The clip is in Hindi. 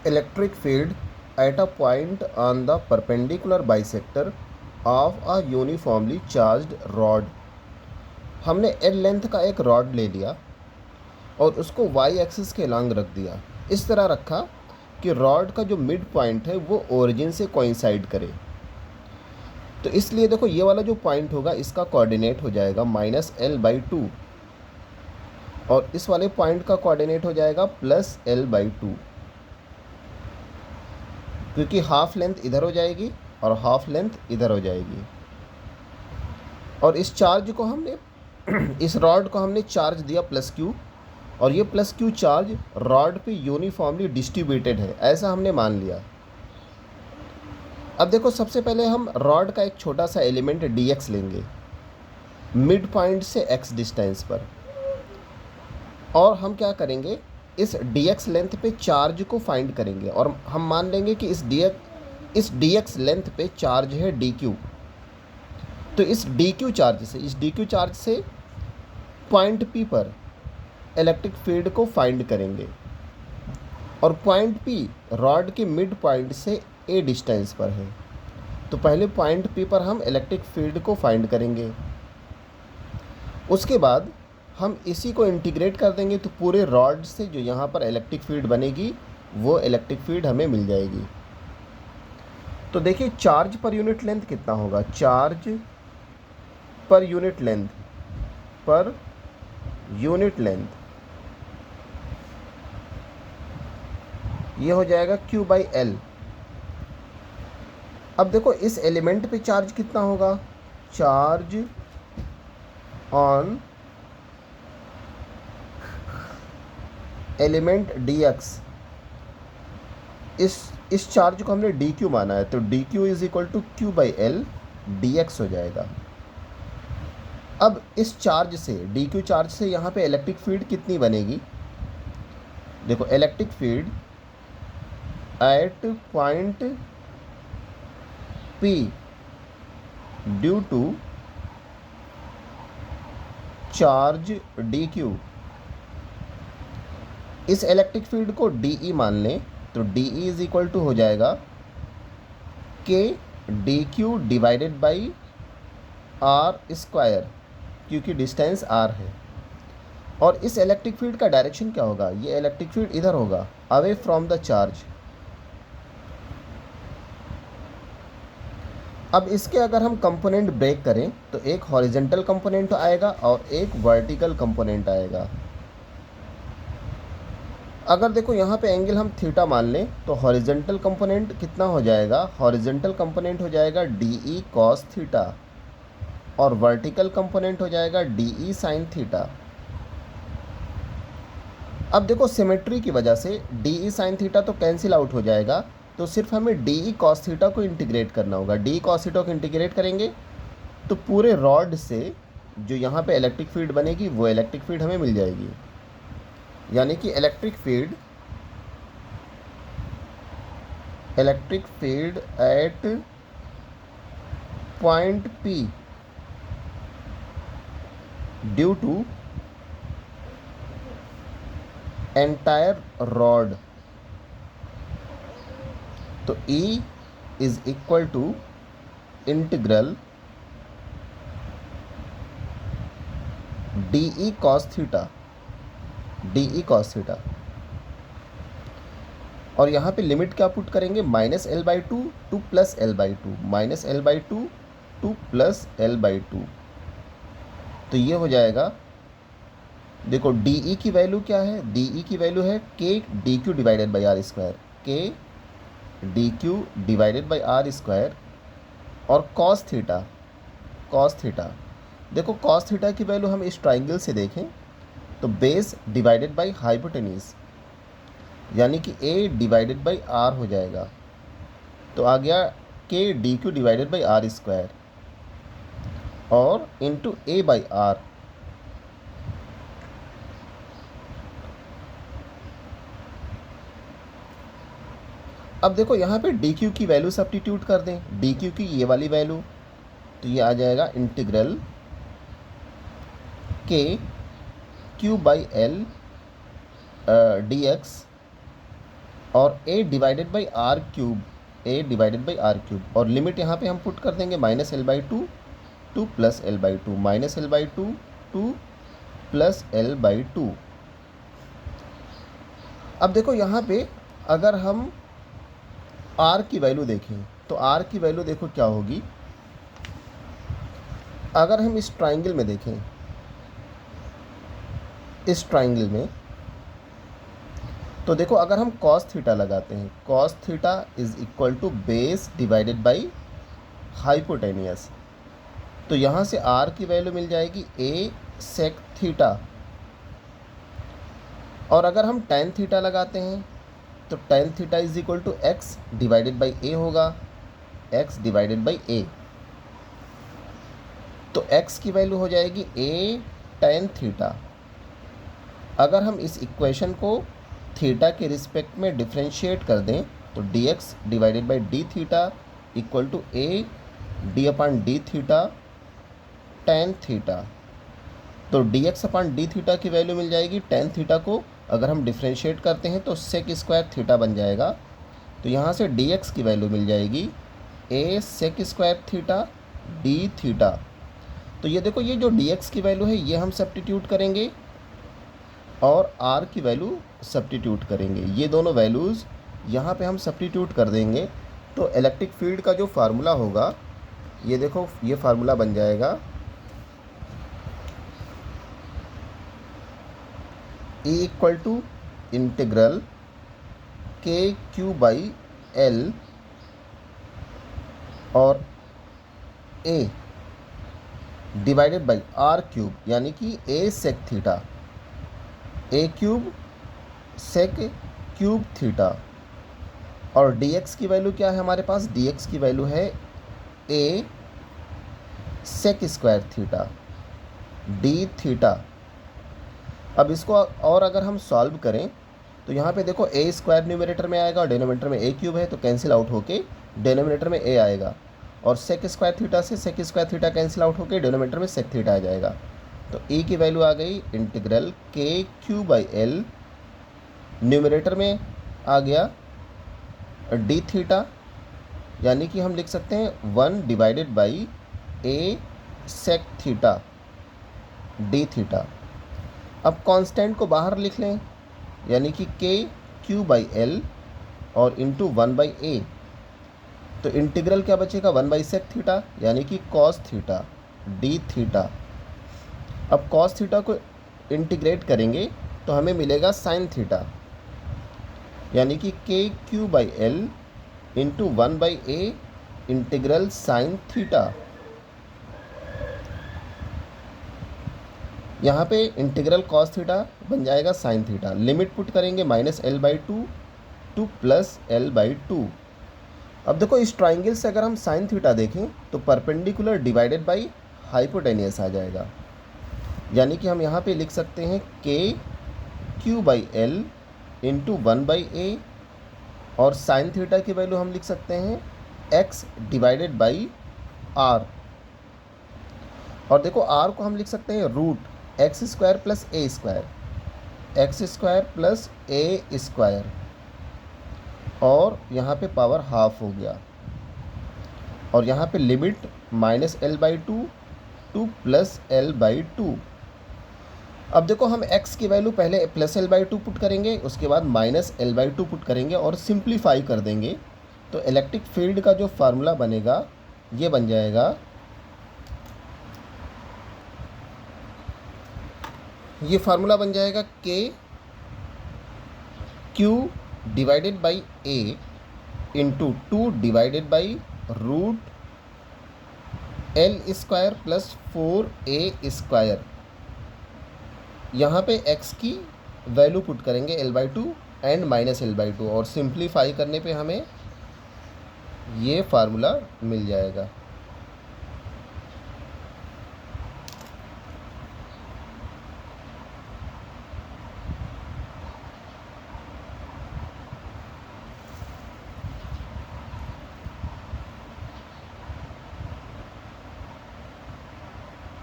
electric field at a point on the perpendicular bisector of a uniformly charged rod। हमने एल लेंथ का एक रॉड ले लिया और उसको वाई एक्सिस के लॉन्ग रख दिया। इस तरह रखा कि रॉड का जो मिड पॉइंट है वो ओरिजिन से कोइंसाइड करे। तो इसलिए देखो ये वाला जो पॉइंट होगा इसका कोऑर्डिनेट हो जाएगा -l/2 और इस वाले पॉइंट का कोऑर्डिनेट हो जाएगा +l/2, क्योंकि हाफ लेंथ इधर हो जाएगी और हाफ लेंथ इधर हो जाएगी। और इस चार्ज को हमने इस रॉड को हमने चार्ज दिया +q और ये +q चार्ज रॉड पे यूनिफॉर्मली डिस्ट्रीब्यूटेड है, ऐसा हमने मान लिया। अब देखो सबसे पहले हम रॉड का एक छोटा सा एलिमेंट dx लेंगे मिड पॉइंट से x डिस्टेंस पर, और हम क्या करेंगे इस dx लेंथ पे चार्ज को फाइंड करेंगे और हम मान लेंगे कि इस dx लेंथ पे चार्ज है dq। तो इस dq चार्ज से पॉइंट P पर इलेक्ट्रिक फील्ड को फाइंड करेंगे और पॉइंट P रॉड के मिड पॉइंट से a डिस्टेंस पर है। तो पहले पॉइंट P पर हम इलेक्ट्रिक फील्ड को फाइंड करेंगे, उसके बाद हम इसी को इंटीग्रेट कर देंगे तो पूरे रॉड से जो यहाँ पर इलेक्ट्रिक फील्ड बनेगी वो इलेक्ट्रिक फील्ड हमें मिल जाएगी। तो देखिए चार्ज पर यूनिट लेंथ कितना होगा, चार्ज पर यूनिट लेंथ ये हो जाएगा q/l। अब देखो इस एलिमेंट पे चार्ज कितना होगा, चार्ज ऑन एलिमेंट dx, इस चार्ज को हमने dq माना है तो dq = q/l dx हो जाएगा। अब इस चार्ज से dq चार्ज से यहाँ पे इलेक्ट्रिक फील्ड कितनी बनेगी, देखो electric field at point P due to charge dq, इस इलेक्ट्रिक फील्ड को dE मान लें तो dE = हो जाएगा k dq/r², क्योंकि डिस्टेंस r है। और इस इलेक्ट्रिक फील्ड का डायरेक्शन क्या होगा, ये इलेक्ट्रिक फील्ड इधर होगा, अवे फ्रॉम द चार्ज। अब इसके अगर हम कंपोनेंट ब्रेक करें तो एक हॉरिजेंटल कंपोनेंट आएगा और एक वर्टिकल कंपोनेंट आएगा। अगर देखो यहाँ पे एंगल हम थीटा मान लें तो हॉरिजेंटल कंपोनेंट कितना हो जाएगा, हॉरिजेंटल कंपोनेंट हो जाएगा DE cos थीटा और वर्टिकल कंपोनेंट हो जाएगा DE sin थीटा। अब देखो सिमेट्री की वजह से DE sin थीटा तो कैंसिल आउट हो जाएगा, तो सिर्फ हमें DE cos थीटा को इंटीग्रेट करना होगा। DE cos थीटा को इंटीग्रेट करेंगे तो पूरे रॉड से जो यहाँ पे इलेक्ट्रिक फील्ड बनेगी वो इलेक्ट्रिक फील्ड हमें मिल जाएगी, यानी कि electric field at point P due to entire rod, तो E = integral DE cos theta. और यहाँ पे लिमिट क्या पुट करेंगे, -l/2 to +l/2, -l/2 to +l/2। तो ये हो जाएगा, देखो DE की वैल्यू क्या है, DE की वैल्यू है k dq/r², k dq/r² और cos थीटा, देखो cos थीटा की वैल्यू हम इस ट्राइंगल से देखें तो बेस डिवाइडेड बाई हाइपोटेन्यूज, यानी कि a/r हो जाएगा। तो आ गया k dq/r² और इंटू a/r। अब देखो यहाँ पे dq की वैल्यू सब्स्टिट्यूट कर दें, dq की ये वाली वैल्यू, तो ये आ जाएगा इंटीग्रल k q/l dx और a divided by are cube, a divided by are cube, और लिमिट यहाँ पे हम पुट कर देंगे -l/2 two plus l/2, -l/2 two plus l/2। अब देखो यहाँ पे अगर हम r की वैल्यू देखें तो r की वैल्यू देखो क्या होगी। अगर हम इस ट्राइंगल में देखें, इस ट्राइंगल में तो देखो अगर हम cos थीटा लगाते हैं, cos theta is equal to base divided by hypotenuse, तो यहाँ से r की वैल्यू मिल जाएगी a sec थीटा। और अगर हम tan थीटा लगाते हैं तो tan theta is equal to x divided by a होगा, x डिवाइडेड बाई a। तो x की वैल्यू हो जाएगी a tan थीटा। अगर हम इस इक्वेशन को थीटा के रिस्पेक्ट में डिफ्रेंशिएट कर दें तो dx divided by D theta equal to a D upon D theta tan theta. तो dx अपॉन डी थीटा की वैल्यू मिल जाएगी, tan थीटा को अगर हम डिफ्रेंशिएट करते हैं तो सेक स्क्वायर थीटा बन जाएगा। तो यहाँ से dx की वैल्यू मिल जाएगी a sec square theta d theta. तो ये देखो, ये जो dx की वैल्यू है ये हम सब्स्टिट्यूट करेंगे और r की वैल्यू सब्स्टिट्यूट करेंगे। ये दोनों वैल्यूज़ यहाँ पे हम सब्स्टिट्यूट कर देंगे तो इलेक्ट्रिक फील्ड का जो फार्मूला होगा, ये देखो ये फार्मूला बन जाएगा E equal to integral k Q by l और A divided by are cube, यानी कि a sec theta, a cube sec cube theta. और dx की वैल्यू क्या है हमारे पास, dx की वैल्यू है a sec square theta d theta. अब इसको और अगर हम सॉल्व करें तो यहाँ पे देखो a स्क्वायर न्यूमरेटर में आएगा और डिनोमिनेटर में a क्यूब है, तो कैंसिल आउट होके डिनोमिनेटर में a आएगा, और सेक स्क्वायर थीटा से sec square theta cancel out होके डिनोमिनेटर में सेक थीटा आ जाएगा। तो e की वैल्यू आ गई integral k Q by L, numerator में आ गया डी थीटा, यानी कि हम लिख सकते हैं 1 divided by a sec theta d theta. अब कांस्टेंट को बाहर लिख लें, यानी कि के क्यू बाई एल और इंटू 1 बाई ए। तो इंटीग्रल क्या बचेगा, 1 बाई सेक थीटा, यानी कि कॉस थीटा डी थीटा। अब कॉस थीटा को इंटीग्रेट करेंगे तो हमें मिलेगा साइन थीटा, यानी कि k Q by L into 1 by A integral sine theta. यहाँ पे इंटीग्रल कॉस थीटा बन जाएगा साइन थीटा। लिमिट पुट करेंगे -l/2 टू प्लस l/2। अब देखो इस ट्राइंगल से अगर हम साइन थीटा देखें तो परपेंडिकुलर डिवाइडेड बाई हाइपोटेनियस आ जाएगा, यानी कि हम यहाँ पे लिख सकते हैं के Q by L into 1 by A, और साइन थीटा की वैल्यू हम लिख सकते हैं x डिवाइडेड बाई आर। और देखो r को हम लिख सकते हैं रूट एक्स स्क्वायर प्लस ए स्क्वायर, एक्स स्क्वायर प्लस ए स्क्वायर, और यहाँ पे पावर हाफ हो गया, और यहाँ पे limit -l/2 two plus l/2। अब देखो हम x की वैल्यू पहले +l/2 पुट करेंगे, उसके बाद -l/2 पुट करेंगे और सिंप्लीफाई कर देंगे। तो इलेक्ट्रिक फील्ड का जो फार्मूला बनेगा ये बन जाएगा, ये फार्मूला बन जाएगा k q divided by a into 2 divided by root l square plus 4a square. यहाँ पे x की वैल्यू पुट करेंगे l/2 एंड -l/2, और सिंप्लीफाई करने पे हमें ये फार्मूला मिल जाएगा।